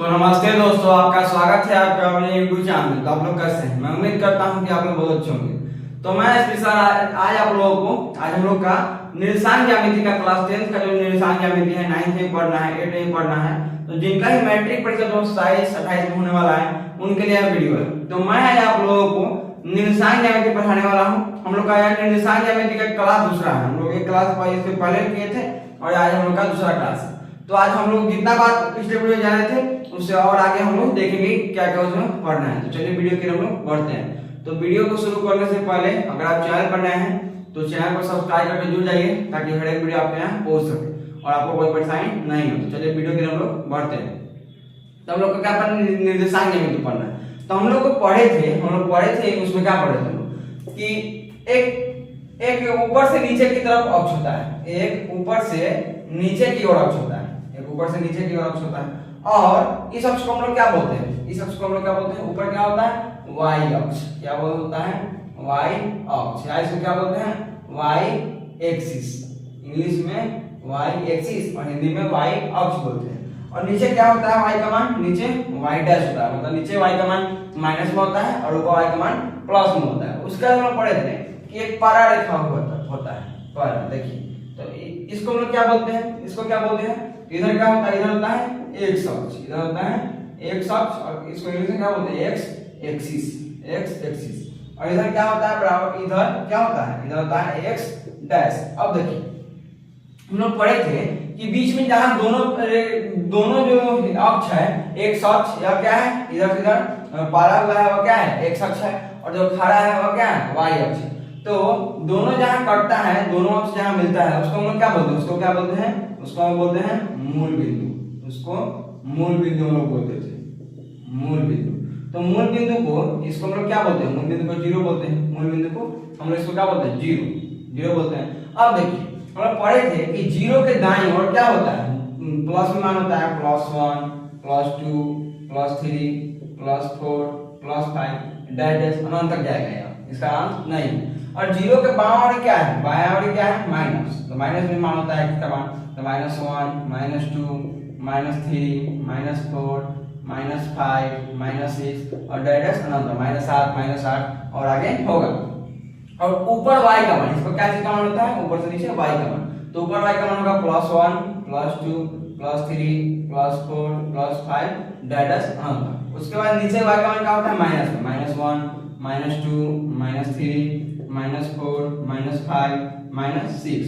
तो नमस्ते दोस्तों, आपका स्वागत है आपके अपने यूट्यूब चैनल में। तो आप लोग कैसे हैं? मैं उम्मीद करता हूं कि आप लोग बहुत अच्छे होंगे। तो मैं स्पेशल आज आप लोगों को आज हम लोग का निरसान ज्यामिति का क्लास 10 का जो निरसान ज्यामिति है 9th में पढ़ना है, 8th में पढ़ना है। तो जिनका ही मैट्रिक परीक्षा 27-28 में होने वाला है उनके लिए यह वीडियो है। तो मैं आज आप लोगों को निरसान ज्यामिति पढ़ाने वाला हूँ। हम लोग का यार निरसान ज्यामिति का क्लास दूसरा है। हम लोग एक क्लास इससे पहले किए थे और आज हम लोग का दूसरा क्लास है। तो आज हम लोग जितना बात पिछले वीडियो में जाने थे उससे और आगे हम लोग देखेंगे क्या क्या उसमें पढ़ना है। तो चलिए वीडियो की हम लोग बढ़ते हैं। तो वीडियो को शुरू करने से पहले अगर आप चैनल पर नए हैं तो चैनल को सब्सक्राइब करके जुड़ जाइए ताकि हर एक वीडियो आपके यहाँ पहुंच सके और आपको कोई परेशानी नहीं हो। तो चलिए वीडियो की हम लोग बढ़ते हैं। तो हम लोग को क्या पढ़ना, निर्देशांक ज्यामिति पढ़ना है। तो हम लोग को पढ़े थे उसमें क्या पढ़े थे हम लोग कि एक ऊपर से नीचे की तरफ अक्ष होता है, एक ऊपर से नीचे की ओर अक्ष होता है, एक ऊपर से नीचे की ओर अक्ष होता है। और इस अक्ष को हम लोग क्या बोलते हैं? इस अक्ष को हम लोग क्या बोलते हैं? ऊपर क्या होता है? y अक्ष। क्या होता है? y अक्ष। या इसको क्या बोलते हैं? y axis. इंग्लिश में y एक्सिस और हिंदी में y अक्ष बोलते हैं। और नीचे क्या होता है? y का मान नीचे y डैश होता है, मतलब नीचे y का मान माइनस में होता है और ऊपर y का मान प्लस में होता है। उसका हम लोग पढ़े थे कि एक पारा रेखा होता है। पारा, देखिए तो इसको हम लोग क्या बोलते हैं? इसको क्या बोलते हैं? इधर क्या होता है? इधर होता है x अक्ष, इधर होता है x अक्ष और इसको इंग्लिश में क्या बोलते हैं? x axis. और इधर क्या होता है? बराबर इधर क्या होता है? इधर होता है x डैश। अब देखिए हम लोग पढ़े थे कि बीच में जहां दोनों जो अक्ष है, x अक्ष या क्या है, इधर से इधर पारा हुआ है वो क्या है? x अक्ष है और जो खड़ा है वो क्या है? y अक्ष। तो दोनों जहां कटता है, दोनों अक्ष जहां मिलता है उसको हम लोग क्या बोलते हैं? उसको क्या बोलते हैं? उसको हम बोलते हैं मूल बिंदु। उसको मूल बिंदु हम लोग बोलते थे, मूल बिंदु। तो मूल बिंदु को इसको हम लोग क्या बोलते हैं? मूल बिंदु को जीरो बोलते हैं। मूल बिंदु को हम लोग इसको क्या बोलते हैं? जीरो बोलते हैं। अब देखिए हम लोग पढ़े थे कि जीरो के दाईं ओर क्या होता है? प्लस में मान होता है +1 +2 +3 +4 +5 डैश अनंत तक जाएगा, इसका अंत नहीं। और जीरो के बायां ओर क्या है? बायां ओर क्या है? माइनस। तो माइनस में मान होता है किसका मान? तो -1 -2 -3 -4 -5 -6 और डैश अनंत -7 और आगे होगा। और ऊपर y का मान, इसको क्या चीज का मान होता है? ऊपर से नीचे y का मान। तो ऊपर y का मान होगा +1 +2 +3 +4 +5 डैश अनंत। उसके बाद नीचे y का मान क्या होता है? -1 -2 -3 -4 -5 -6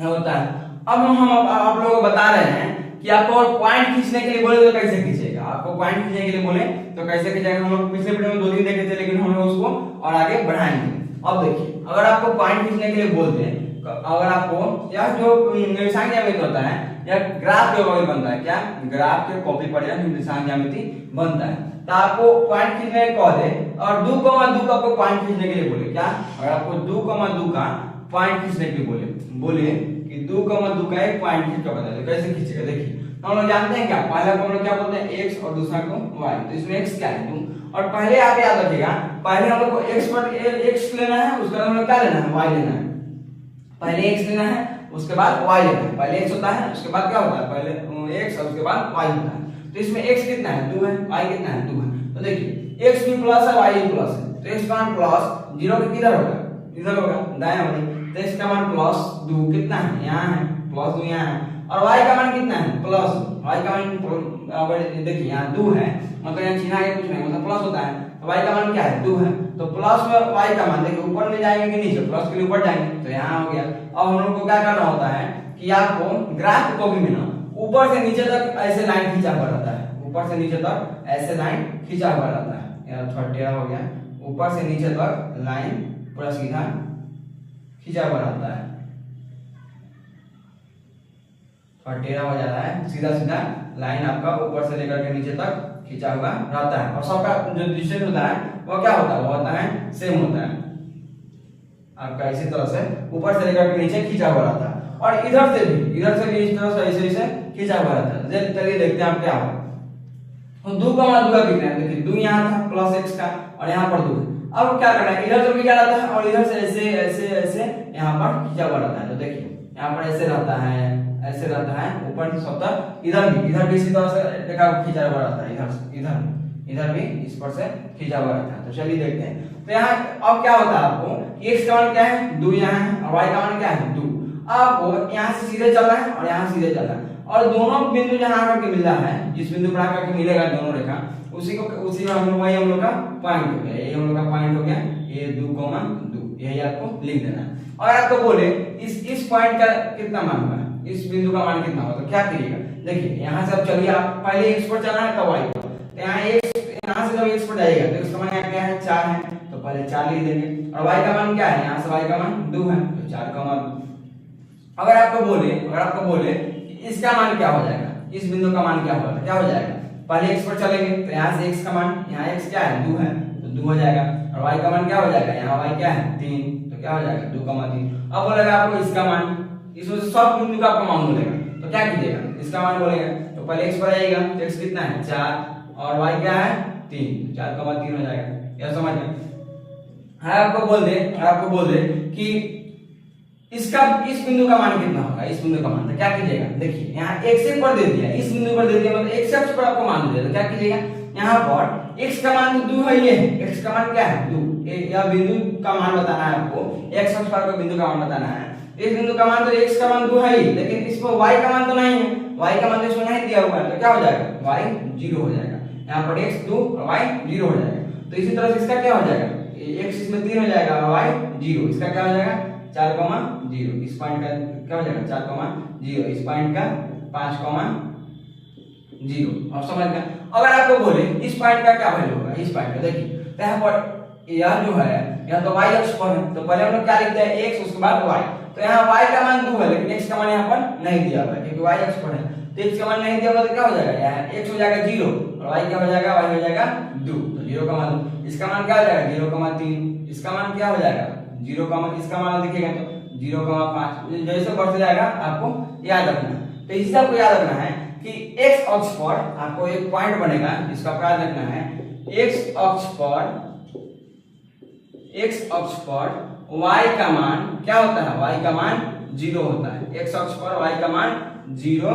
होता है। अब हम आप लोगों को बता रहे हैं कि आपको पॉइंट खींचने के लिए बोले तो कैसे खींचेगा। आपको पॉइंट खींचने के लिए बोले तो कैसे खींचेगा? हम लोग पिछले वीडियो में 2 दिन देखे थे, लेकिन हम लोग उसको और आगे बढ़ाएंगे। अब देखिए अगर आपको पॉइंट खींचने के लिए बोलते हैं, अगर आपको यह जो निरसान ज्यामिति होता है या ग्राफ के कॉपी बनता है, क्या ग्राफ के कॉपी पर यह निरसान ज्यामिति बनता है। तो आपको पॉइंट खींचने कह दे और 2, 2 का आपको पॉइंट खींचने के लिए बोले, क्या अगर आपको 2, 2 का पॉइंट खींचने के लिए बोले कि 2, 2 का एक पॉइंट खींच कर बता दो, कैसे खींचेगा? देखिए हम लोग जानते हैं क्या, पहला को हम लोग क्या बोलते हैं? x और दूसरा को y। तो इसमें x क्या है? 2। और पहले आप याद रखिएगा, पहले हम लोग को x पर x लेना है, उसके बाद हम लोग क्या लेना है? y लेना है। पहले x लेना है उसके बाद y लेना है। पहले x होता है उसके बाद क्या होता है? पहले x और उसके बाद y होता है। तो इसमें x कितना है? 2 है। y कितना है? 2 है। तो देखिए x भी प्लस है, y भी प्लस है। तो x का मान प्लस 0 के किधर होगा? इधर होगा, दाएं ओर। तो x का मान +2 कितना है? यहाँ है, +2 यहाँ है। और y का मान कितना है? प्लस y का मान देखिए यहाँ 2 है, मतलब यहाँ चिन्ह आगे कुछ नहीं, मतलब प्लस होता है। तो y का मान क्या है? 2 है। तो प्लस में y का मान देखिए ऊपर में जाएंगे कि नीचे? प्लस के लिए ऊपर जाएंगे, तो यहाँ हो गया। अब हम लोग को क्या करना होता है कि आपको ग्राफ की कॉपी में ना ऊपर से नीचे तक ऐसे लाइन खींचा हुआ रहता है, ऊपर से नीचे तक ऐसे लाइन खींचा हुआ रहता है। यहाँ थोड़ा टेढ़ा हो गया, ऊपर से नीचे तक लाइन पूरा सीधा खींचा हुआ रहता है, और टेढ़ा हो जाता है, सीधा लाइन आपका ऊपर से लेकर के नीचे तक खींचा हुआ रहता है। और सबका जो डिस्टेंस होता है वो क्या होता है? वो होता है सेम होता है आपका, इसी तरह से ऊपर से लेकर के नीचे खींचा हुआ रहता है। और इधर से भी इस तरह से ऐसे खींचा हुआ रहता है। चलिए देखते हैं आप क्या होगा। तो 2 का मान 2 का कितना है? देखिए 2 यहाँ था प्लस x का और यहाँ पर 2 है। अब क्या करना है? इधर से भी क्या रहता है और इधर से ऐसे यहाँ पर खींचा हुआ रहता है। तो देखिए यहाँ पर ऐसे रहता है, ऐसे रहता है ऊपर से स्वतः इधर भी इसी तरह से रेखा को खींचा हुआ रहता है, इधर भी इस पर से खींचा हुआ रहता है। तो चलिए देखते हैं। तो यहाँ अब क्या होता है आपको, x का मान क्या है 2 यहाँ है और y का मान क्या है 2। आपको यहाँ से सीधे चल रहा है और यहाँ सीधे चल रहा है और दोनों बिंदु जहाँ आकर के मिल रहा है, जिस बिंदु पर आकर के मिलेगा दोनों रेखा, उसी में हम लोग का पॉइंट हो गया, ये हम लोग का पॉइंट हो गया, ये 2,2 यही आपको लिख देना है। और आपको बोले इस पॉइंट का कितना मान होगा, इस बिंदु का मान कितना होगा, तो क्या करिएगा, देखिए यहाँ से अब चलिए आप पहले x पर चलना है तब y पर। तो यहाँ से जब x पर जाएगा तो इसका मान क्या है 4 है, तो पहले 4 लिख देंगे और y का मान क्या है, यहाँ से y का मान 2 है, तो 4 का मान। अगर आपको बोले इसका मान क्या हो जाएगा, इस बिंदु का मान क्या होगा, क्या हो जाएगा, पहले x पर चलेंगे तो यहाँ से x का मान, यहाँ x क्या है 2 है तो 2 हो जाएगा और y का मान क्या हो जाएगा, यहाँ y क्या है 3, तो क्या हो जाएगा 2,3। अब बोलेगा आपको इसका मान, इसमें से सब बिंदु का आपको मान बोलेगा, तो क्या कीजिएगा, इसका मान बोलेगा तो पहले x पर आएगा तो x कितना है 4 और y क्या है 3, 4,3 हो जाएगा। यह समझ में आपको बोल दे कि इसका इस बिंदु का मान कितना होगा, इस बिंदु का मान, तो क्या कीजिएगा, देखिए यहाँ x पर दे दिया, इस बिंदु पर दे दिया, मतलब x अक्ष पर आपको मान दे दिया, तो क्या कीजिएगा, यहाँ पर x का मान तो 2 है, ये x का मान क्या है 2, यह बिंदु का मान बताना है आपको, x अक्ष पर बिंदु का मान बताना है। इस बिंदु का मान तो x का मान 2 है ही, लेकिन इसमें y का मान तो नहीं है, y का मान तो इसमें नहीं दिया हुआ है, तो क्या हो जाएगा y 0 हो जाएगा, यहाँ पर x 2 और y 0 हो जाएगा। तो इसी तरह से इसका क्या हो जाएगा, x इसमें 3 हो जाएगा और y 0, इसका क्या हो जाएगा 4,0, इस पॉइंट का क्या हो जाएगा 4,0, इस पॉइंट का 5,0। और समझ गए। अगर आपको बोले इस पॉइंट का क्या वैल्यू होगा, इस पॉइंट का देखिए, तो यहाँ पर यह जो है यह तो y अक्ष पर है, तो पहले हम लोग क्या लिखते हैं x, उसके बाद y। तो यहाँ y का मान 2 है, लेकिन x का मान यहाँ पर नहीं दिया हुआ है क्योंकि y अक्ष पर है, तो x का मान नहीं दिया हुआ तो क्या हो जाएगा, यहाँ x हो जाएगा 0 और y क्या हो जाएगा, y हो जाएगा 2, तो 0 का मान, इसका मान क्या हो जाएगा 0,3, इसका मान क्या हो जाएगा 0 का मान, इसका मान दिखेगा तो 0,5, जैसे बढ़ते जाएगा आपको याद रखना है। तो इससे आपको याद रखना है कि x अक्ष पर आपको एक पॉइंट बनेगा, जिसका याद रखना है x अक्ष पर y का मान क्या होता है, y का मान 0 होता है, x अक्ष पर y का मान 0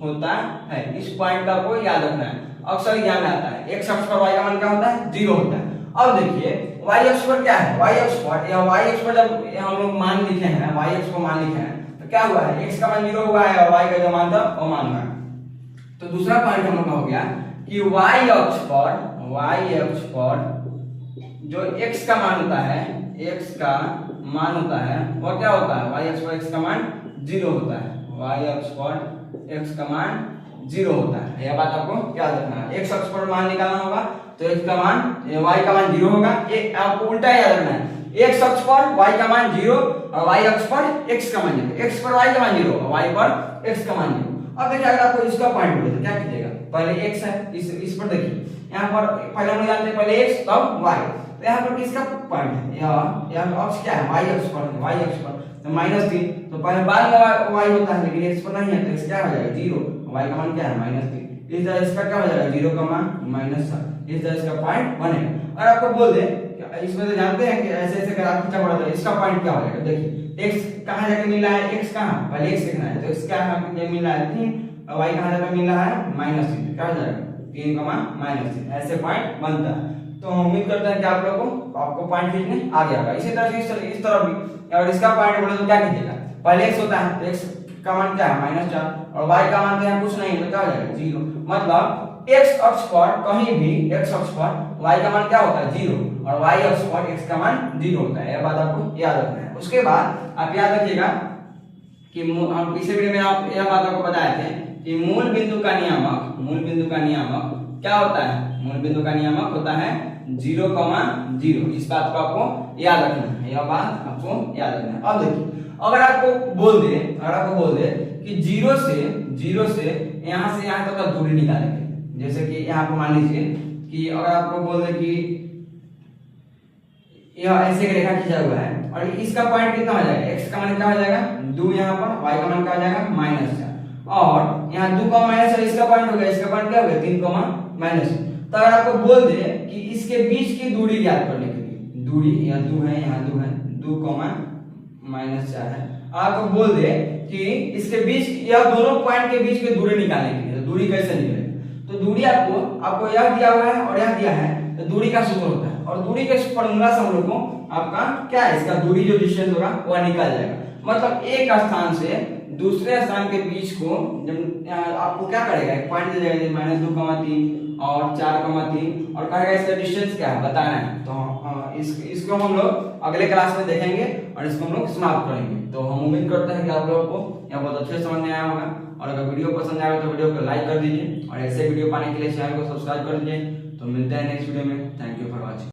होता है। इस पॉइंट का आपको याद रखना है, अक्सर एग्जाम में आता है, x अक्ष पर y का मान क्या होता है 0 होता है। अब देखिए y अक्ष पर क्या है, y अक्ष पर जब हम लोग मान लिखे हैं, y अक्ष पर मान लिखे हैं, तो क्या हुआ है x का मान 0 हुआ है और y का जो मान था वो मान हुआ है। तो दूसरा पॉइंट हम लोग का हो गया कि y अक्ष पर जो x का मान होता है, x का मान होता है वो क्या होता है, y अक्ष पर x का मान 0 होता है, y अक्ष पर x का मान 0 होता है। यह बात आपको याद रखना है, x अक्ष पर मान निकालना होगा तो x का मान, y का मान 0 होगा, एक आपको उल्टा याद रखना है, x अक्ष पर y का मान 0 और y अक्ष पर x का मान 0, x पर y का मान 0 और y पर x का मान 0। अब देखिए अगर आपको इसका पॉइंट बोले तो क्या कीजिएगा, पहले x है, इस पर देखिए, यहाँ पर पहले हम जानते हैं पहले x तब y, तो यहाँ पर किसका पॉइंट है, यह अक्ष क्या है y अक्ष पर, y अक्ष पर तो -3, तो पहले बाद में y होता है लेकिन x पर नहीं है, तो x क्या हो जाएगा 0, y का मान क्या है -3, इस तरह इसका क्या हो जाएगा 0 का मान -7, इस तरह इसका पॉइंट बनेगा। और आपको बोल दे इसमें तो जानते हैं कि ऐसे ऐसे ग्राफ खींचा पड़ा था, इसका पॉइंट क्या हो जाएगा, देखिए x कहां जाके मिल रहा है, x कहां, पहले x लिखना है, तो x क्या है मिल रहा है 3 और y कहां जाके मिल रहा है -3, क्या हो जाएगा 3,-3, ऐसे पॉइंट बनता है। तो उम्मीद करते हैं कि आप लोगों को आपको पॉइंट खींचने आ गया होगा। इसी तरह से इस तरफ भी अगर इसका पॉइंट बोले तो क्या कीजिएगा, पहले x होता है तो x का मान क्या है -4 और y का मान तो यहाँ कुछ नहीं है, तो क्या हो जाएगा 0, मतलब x अक्ष पर कहीं भी x अक्ष पर y का मान क्या होता है 0 और y अक्ष पर x का मान 0 होता है। यह बात आपको याद रखना है। उसके बाद आप याद रखिएगा कि हम पिछले वीडियो में आप यह बात आपको बताए थे कि मूल बिंदु का नियामक क्या होता है, मूल बिंदु का नियामक होता है 0,0। इस बात को आपको याद रखना है, यह बात आपको याद रखना है। अब देखिए अगर आपको बोल दे कि 0 से यहाँ तक का दूरी निकालेंगे, जैसे कि यहाँ पर मान लीजिए कि अगर आपको बोल दे कि यह ऐसे एक रेखा खींचा हुआ है और इसका पॉइंट कितना हो जाएगा, x का मान क्या हो जाएगा 2 यहाँ पर, y का मान क्या हो जाएगा -4 और यहाँ 2 का माइनस है, इसका पॉइंट हो गया, इसका पॉइंट क्या हो गया 3, तो अगर आपको बोल दे कि इसके बीच की दूरी ज्ञात करने के लिए, दूरी यहाँ 2 है, यहाँ 2 है, 2, -4 है आपको बोल दे कि इसके बीच या दोनों पॉइंट के बीच की दूरी निकालने के लिए, दूरी कैसे निकले, तो दूरी आपको यह दिया हुआ है और यह दिया है, तो दूरी का सूत्र होता है और दूरी के फॉर्मूला से हम लोग को आपका क्या है, इसका दूरी जो डिस्टेंस होगा वह निकल जाएगा। मतलब एक स्थान से दूसरे स्थान के बीच को जब आपको क्या करेगा, एक पॉइंट दे देगा -2,3 और 4,3 और कहेगा इसका डिस्टेंस क्या है बताना है। तो इसको हम लोग अगले क्लास में देखेंगे और इसको हम लोग समाप्त करेंगे। तो हम उम्मीद करते हैं कि आप लोगों को यह बहुत अच्छे समझ में आया होगा और अगर वीडियो पसंद आएगा तो वीडियो को लाइक कर दीजिए और ऐसे वीडियो पाने के लिए चैनल को सब्सक्राइब कर दीजिए। तो मिलते हैं नेक्स्ट वीडियो में। Thank you for watching.